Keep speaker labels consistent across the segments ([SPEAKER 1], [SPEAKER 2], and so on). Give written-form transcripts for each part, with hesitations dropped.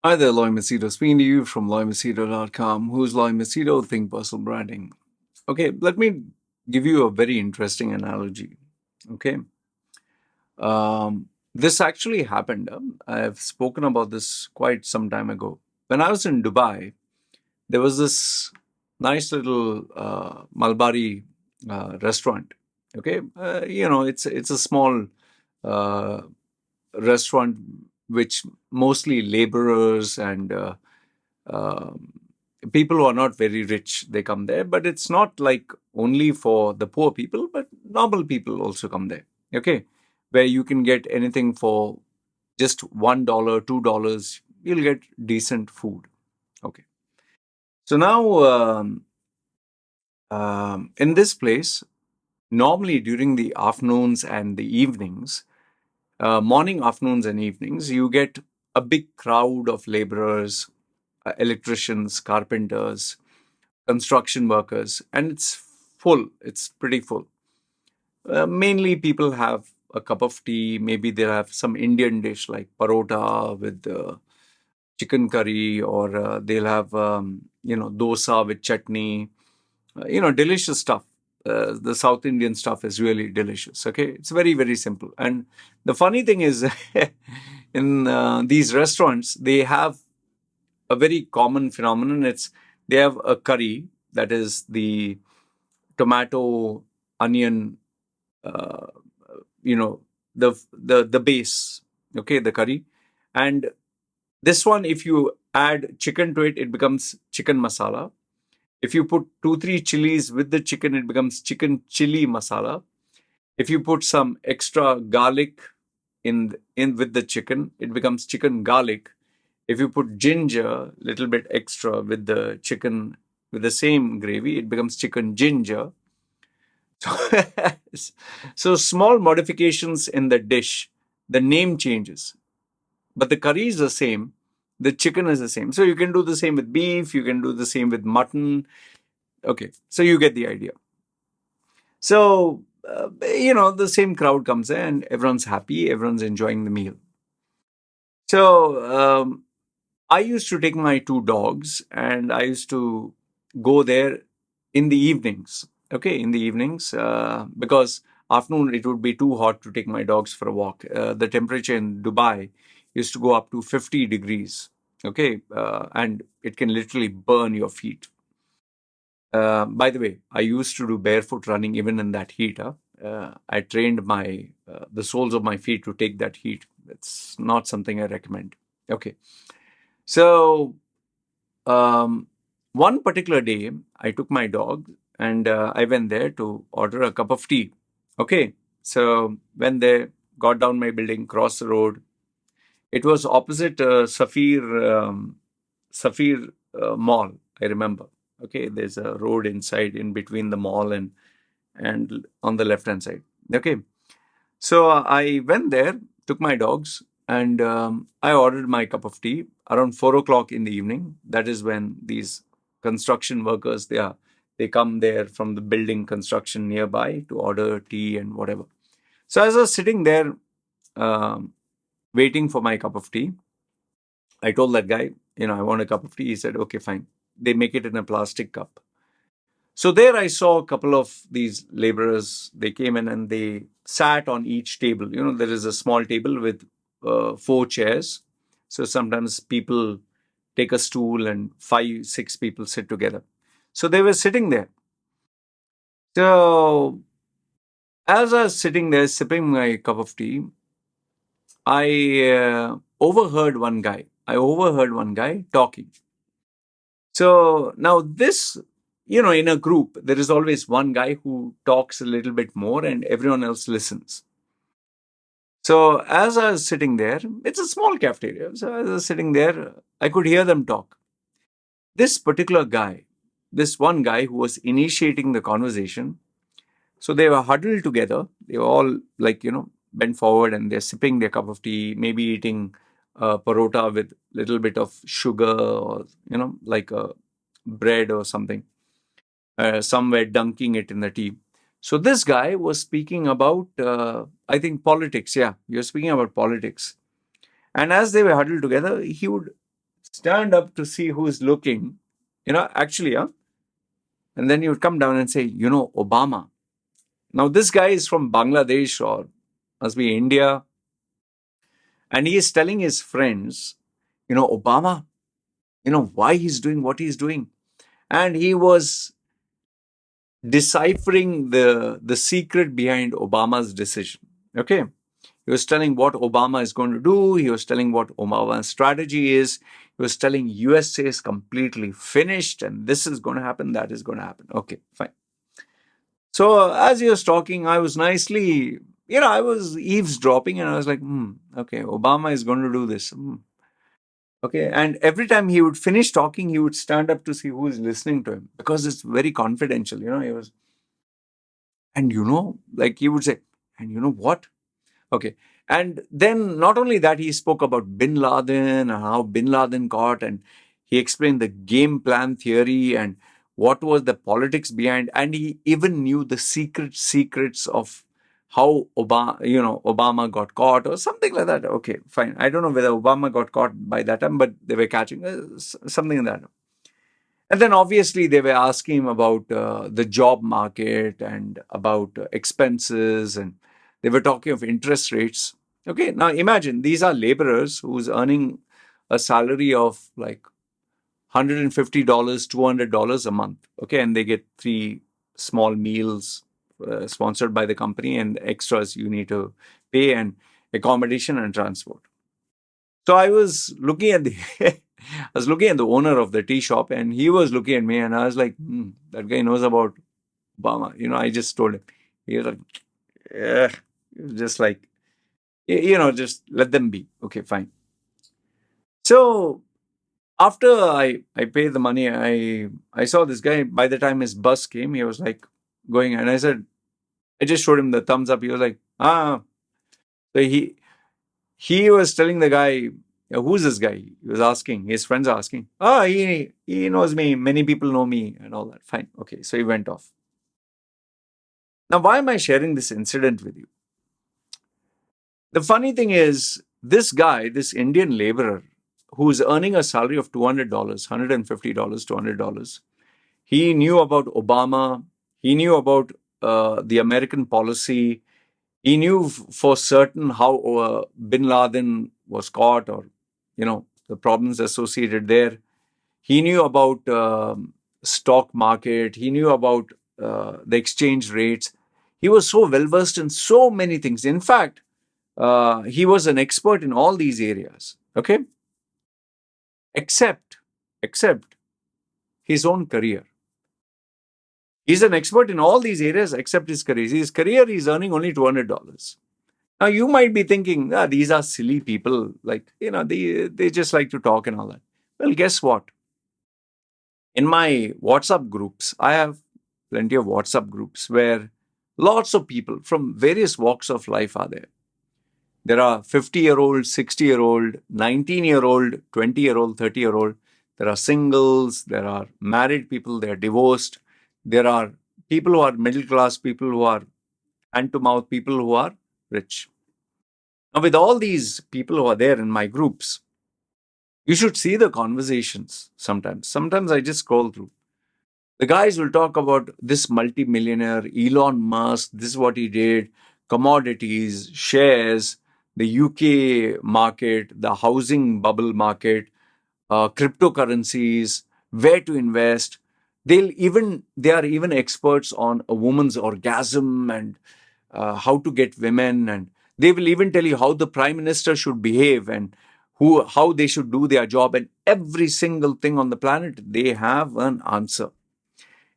[SPEAKER 1] Hi there, Loy Machedo. Speaking to you from loymachedo.com. Who's Loy Machedo? Think Personal Branding. Okay, let me give you a very interesting analogy. Okay, this actually happened. I've spoken about this quite some time ago. When I was in Dubai, there was this nice little Malbari restaurant. Okay, it's a small uh, restaurant which mostly laborers and um, people who are not very rich, they come there. But it's not like only for the poor people, but normal people also come there. Okay, where you can get anything for just $1, $2. You'll get decent food. Okay, so now in this place, normally during the afternoons and the evenings, morning, afternoons, and evenings, you get a big crowd of laborers, electricians, carpenters, construction workers, and it's full. It's pretty full. Mainly, people have a cup of tea. Maybe they'll have some Indian dish like parota with chicken curry, or they'll have dosa with chutney. Delicious stuff. The South Indian stuff is really delicious. Okay, it's very, very simple. And the funny thing is, in these restaurants, they have a very common phenomenon. They have a curry, that is the tomato, onion, uh, the base. Okay, the curry, and this one, if you add chicken to it, it becomes chicken masala. If you put 2-3 chilies with the chicken, it becomes chicken chili masala. If you put some extra garlic in with the chicken, it becomes chicken garlic. If you put ginger, little bit extra with the chicken with the same gravy, it becomes chicken ginger. So small modifications in the dish, the name changes, but the curry is the same, the chicken is the same. So you can do the same with beef, you can do the same with mutton. Okay, so you get the idea. So the same crowd comes there and everyone's happy, everyone's enjoying the meal. So I used to take my two dogs and I used to go there in the evenings. Okay, in the evenings, because afternoon it would be too hot to take my dogs for a walk. The temperature in Dubai used to go up to 50 degrees. Okay, and it can literally burn your feet. By the way, I used to do barefoot running even in that heat. I trained my the soles of my feet to take that heat. It's not something I recommend. Okay, so one particular day, I took my dog and I went there to order a cup of tea. Okay, so when they got down my building, crossed the road, it was opposite Safir Mall. I remember. Okay, there's a road inside in between the mall and on the left hand side. Okay, so I went there, took my dogs, and I ordered my cup of tea around 4 o'clock in the evening. That is when these construction workers they come there from the building construction nearby to order tea and whatever. So as I was sitting there um, waiting for my cup of tea, I told that guy, I want a cup of tea. He said, okay, fine. They make it in a plastic cup. So there I saw a couple of these laborers. They came in and they sat on each table. There is a small table with 4 chairs. So sometimes people take a stool and 5-6 people sit together. So they were sitting there. So as I was sitting there sipping my cup of tea, I overheard one guy. I overheard one guy talking. So now this, in a group, there is always one guy who talks a little bit more and everyone else listens. So as I was sitting there, it's a small cafeteria. So as I was sitting there, I could hear them talk. This particular guy, this one guy who was initiating the conversation, so they were huddled together. They were all bent forward and they're sipping their cup of tea, maybe eating parota with little bit of sugar or, like a bread or something. Somewhere dunking it in the tea. So this guy was speaking about, I think, politics. Yeah, you're speaking about politics. And as they were huddled together, he would stand up to see who's looking, actually, and then he would come down and say, Obama. Now, this guy is from Bangladesh or must be India, and he is telling his friends, Obama, why he's doing what he's doing. And he was deciphering the secret behind Obama's decision. Okay. He was telling what Obama is going to do. He was telling what Obama's strategy is. He was telling USA is completely finished and this is going to happen, that is going to happen. Okay, fine. So as he was talking, I was nicely, I was eavesdropping and I was like, okay, Obama is going to do this. Okay. And every time he would finish talking, he would stand up to see who is listening to him because it's very confidential. He was, and like he would say, and you know what? Okay. And then not only that, he spoke about Bin Laden and how Bin Laden got, and he explained the game plan theory and what was the politics behind, and he even knew the secrets of how Obama got caught or something like that. Okay, fine. I don't know whether Obama got caught by that time, but they were catching something like that. And then obviously they were asking him about the job market and about expenses, and they were talking of interest rates. Okay, now imagine these are laborers who's earning a salary of like $150, $200 a month. Okay, and they get 3 small meals sponsored by the company and extras you need to pay and accommodation and transport. So I was looking at the I was looking at the owner of the tea shop and he was looking at me and I was like, that guy knows about Obama. I just told him. He was like, yeah, just like, just let them be. Okay, fine. So after I paid the money, I saw this guy. By the time his bus came, he was like going, and I just showed him the thumbs up. He was like, ah. So he was telling the guy, who's this guy? He was asking, his friends are asking, he knows me, many people know me and all that. Fine. Okay. So he went off. Now, why am I sharing this incident with you? The funny thing is, this guy, this Indian laborer, who's earning a salary of $200, $150, $200, he knew about Obama. He knew about the American policy. He knew for certain how Bin Laden was caught or, the problems associated there. He knew about stock market. He knew about the exchange rates. He was so well versed in so many things. In fact, he was an expert in all these areas. Okay, except his own career. He's an expert in all these areas except his career. His career, he's earning only $200. Now you might be thinking, these are silly people. Like, they just like to talk and all that. Well, guess what? In my WhatsApp groups, I have plenty of WhatsApp groups where lots of people from various walks of life are there. There are 50-year-old, 60-year-old, 19-year-old, 20-year-old, 30-year-old. There are singles, there are married people, they are divorced. There are people who are middle class, people who are hand to mouth, people who are rich. Now, with all these people who are there in my groups, you should see the conversations sometimes. Sometimes I just scroll through. The guys will talk about this multimillionaire, Elon Musk, this is what he did, commodities, shares, the UK market, the housing bubble market, cryptocurrencies, where to invest. They are even experts on a woman's orgasm and how to get women, and they will even tell you how the prime minister should behave and how they should do their job, and every single thing on the planet they have an answer.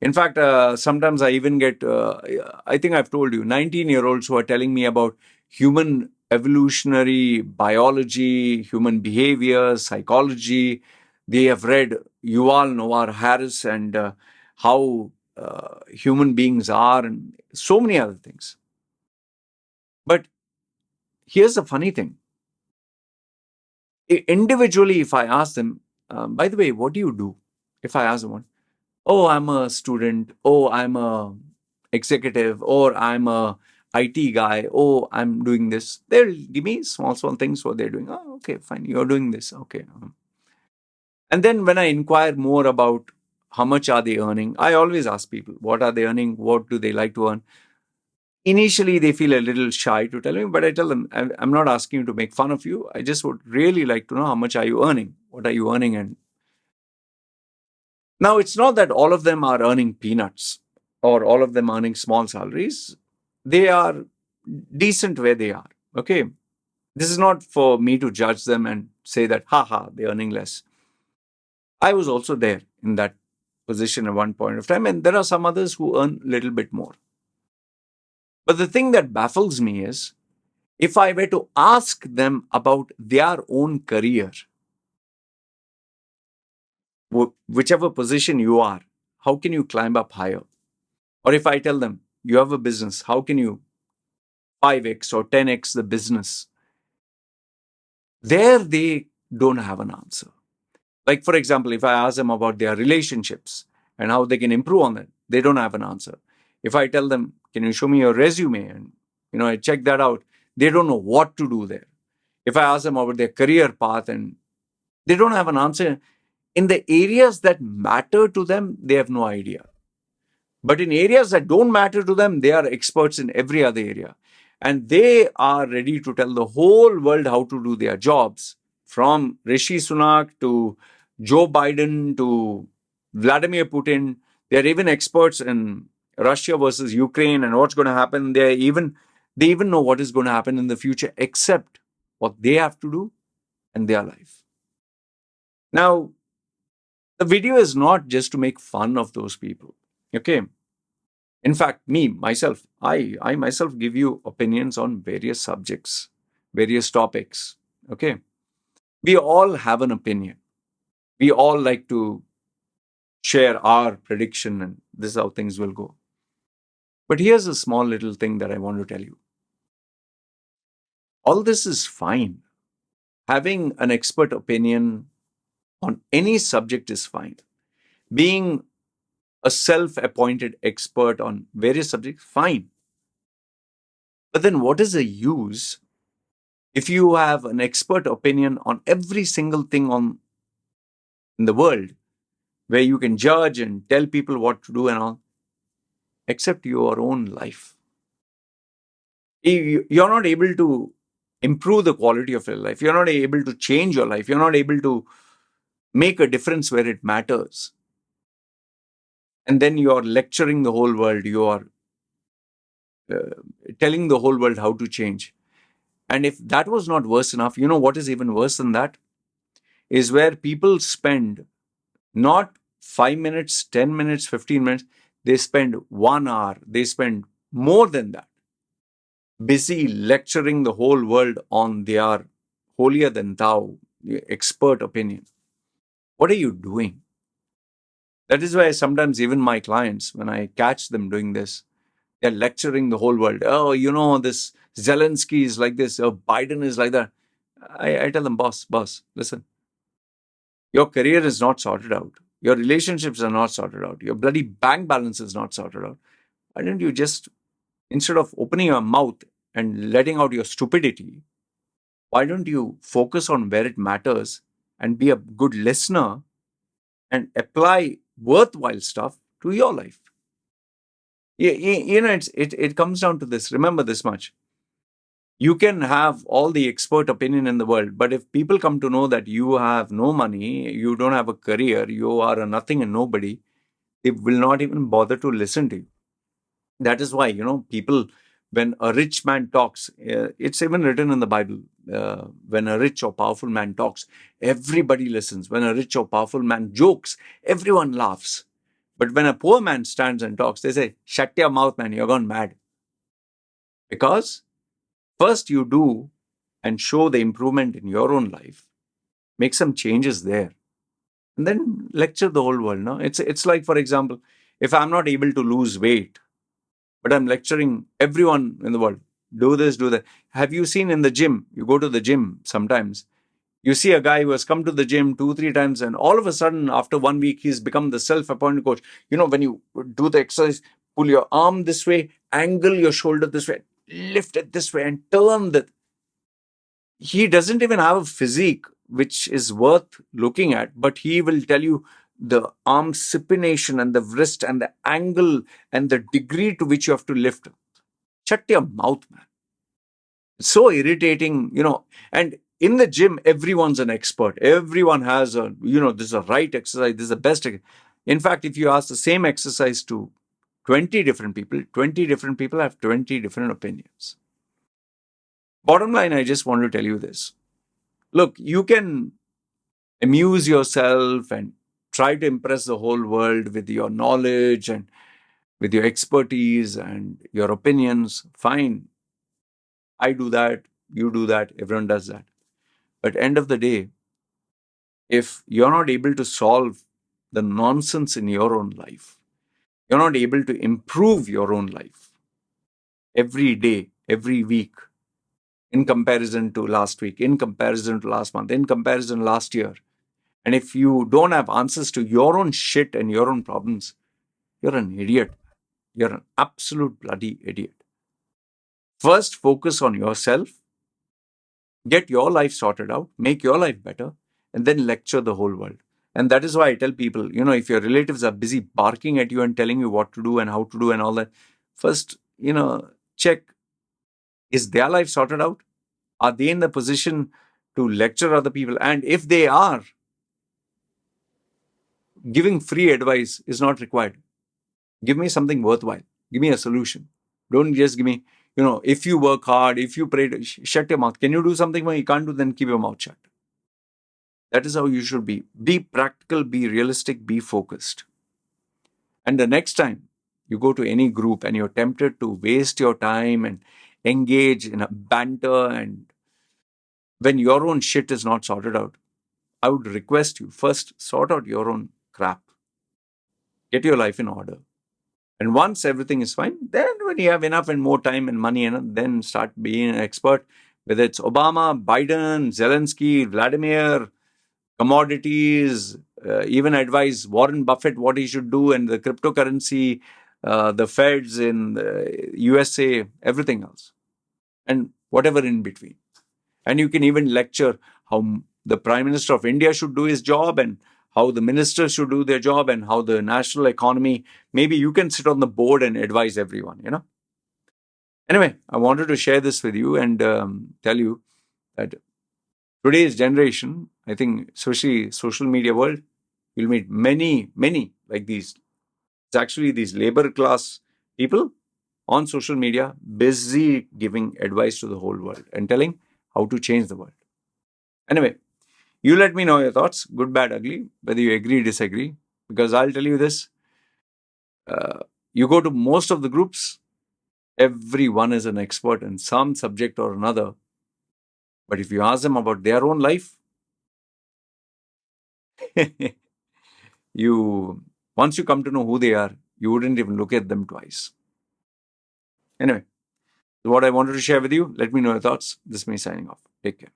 [SPEAKER 1] In fact, sometimes I even get, I think I've told you, 19-year-olds who are telling me about human evolutionary biology, human behavior, psychology. They have read Yuval Noah Harris and how human beings are and so many other things. But here's the funny thing. Individually, if I ask them, by the way, what do you do? If I ask them, oh, I'm a student, oh, I'm a executive, or I'm a IT guy, oh, I'm doing this. They'll give me small things what they're doing. Oh, okay, fine, you're doing this. Okay. And then when I inquire more about how much are they earning, I always ask people, what are they earning? What do they like to earn? Initially, they feel a little shy to tell me, but I tell them, I'm not asking you to make fun of you. I just would really like to know how much are you earning? What are you earning? And now it's not that all of them are earning peanuts or all of them earning small salaries. They are decent where they are. Okay. This is not for me to judge them and say that, haha, they're earning less. I was also there in that position at one point of time, and there are some others who earn a little bit more. But the thing that baffles me is if I were to ask them about their own career, whichever position you are, how can you climb up higher? Or if I tell them, you have a business, how can you 5x or 10x the business? There they don't have an answer. Like, for example, if I ask them about their relationships and how they can improve on that, they don't have an answer. If I tell them, can you show me your resume? And, I check that out, they don't know what to do there. If I ask them about their career path and they don't have an answer, in the areas that matter to them, they have no idea. But in areas that don't matter to them, they are experts in every other area. And they are ready to tell the whole world how to do their jobs, from Rishi Sunak to Joe Biden to Vladimir Putin. They're even experts in Russia versus Ukraine and what's going to happen. They even know what is going to happen in the future, except what they have to do in their life. Now, the video is not just to make fun of those people. Okay. In fact, I myself give you opinions on various subjects, various topics. Okay. We all have an opinion. We all like to share our prediction and this is how things will go. But here's a small little thing that I want to tell you. All this is fine. Having an expert opinion on any subject is fine. Being a self-appointed expert on various subjects, fine. But then what is the use if you have an expert opinion on every single thing in the world where you can judge and tell people what to do and all, except your own life? You're not able to improve the quality of your life. You're not able to change your life. You're not able to make a difference where it matters. And then you're lecturing the whole world. You are telling the whole world how to change. And if that was not worse enough, you know what is even worse than that? Is where people spend not 5 minutes, 10 minutes, 15 minutes, they spend 1 hour, they spend more than that, busy lecturing the whole world on their holier than thou expert opinion. What are you doing? That is why sometimes even my clients, when I catch them doing this, they're lecturing the whole world. Oh, this Zelensky is like this, Biden is like that. I tell them, boss, listen. Your career is not sorted out. Your relationships are not sorted out. Your bloody bank balance is not sorted out. Why don't you just, instead of opening your mouth and letting out your stupidity, why don't you focus on where it matters and be a good listener and apply worthwhile stuff to your life? It comes down to this. Remember this much. You can have all the expert opinion in the world, but if people come to know that you have no money, you don't have a career, you are a nothing and nobody, they will not even bother to listen to you. That is why, people, when a rich man talks, it's even written in the Bible, when a rich or powerful man talks, everybody listens. When a rich or powerful man jokes, everyone laughs. But when a poor man stands and talks, they say, shut your mouth, man, you're gone mad. Because first you do and show the improvement in your own life, make some changes there, and then lecture the whole world. No, it's like, for example, if I'm not able to lose weight, but I'm lecturing everyone in the world, do this, do that. Have you seen in the gym? You go to the gym sometimes. You see a guy who has come to the gym 2-3 times, and all of a sudden, after 1 week, he's become the self-appointed coach. When you do the exercise, pull your arm this way, angle your shoulder this way, lift it this way, and turn the. He doesn't even have a physique which is worth looking at, but he will tell you the arm supination and the wrist and the angle and the degree to which you have to lift. Shut your mouth, man. It's so irritating, And in the gym, everyone's an expert. Everyone has this is a right exercise, this is the best. In fact, if you ask the same exercise to 20 different people have 20 different opinions. Bottom line, I just want to tell you this. Look, you can amuse yourself and try to impress the whole world with your knowledge and with your expertise and your opinions. Fine. I do that. You do that. Everyone does that. But end of the day, if you're not able to solve the nonsense in your own life, you're not able to improve your own life every day, every week, in comparison to last week, in comparison to last month, in comparison last year. And if you don't have answers to your own shit and your own problems, you're an idiot. You're an absolute bloody idiot. First, focus on yourself, get your life sorted out, make your life better, and then lecture the whole world. And that is why I tell people, if your relatives are busy barking at you and telling you what to do and how to do and all that, first, check, is their life sorted out? Are they in the position to lecture other people? And if they are, giving free advice is not required. Give me something worthwhile. Give me a solution. Don't just give me, if you work hard, if you pray, shut your mouth. Can you do something when you can't do, then keep your mouth shut. That is how you should be. Be practical, be realistic, be focused. And the next time you go to any group and you're tempted to waste your time and engage in a banter, and when your own shit is not sorted out, I would request you first sort out your own crap. Get your life in order. And once everything is fine, then when you have enough and more time and money, then start being an expert, whether it's Obama, Biden, Zelensky, Vladimir, commodities, even advise Warren Buffett what he should do, and the cryptocurrency, the Feds in the USA, everything else, and whatever in between. And you can even lecture how the Prime Minister of India should do his job, and how the ministers should do their job, and how the national economy. Maybe you can sit on the board and advise everyone, Anyway, I wanted to share this with you and tell you that today's generation, I think, especially social media world, you'll meet many, many like these. It's actually these labor class people on social media busy giving advice to the whole world and telling how to change the world. Anyway, you let me know your thoughts, good, bad, ugly, whether you agree, disagree, because I'll tell you this. You go to most of the groups, everyone is an expert in some subject or another. But if you ask them about their own life, once you come to know who they are, you wouldn't even look at them twice. Anyway, what I wanted to share with you. Let me know your thoughts. This is me signing off. Take care.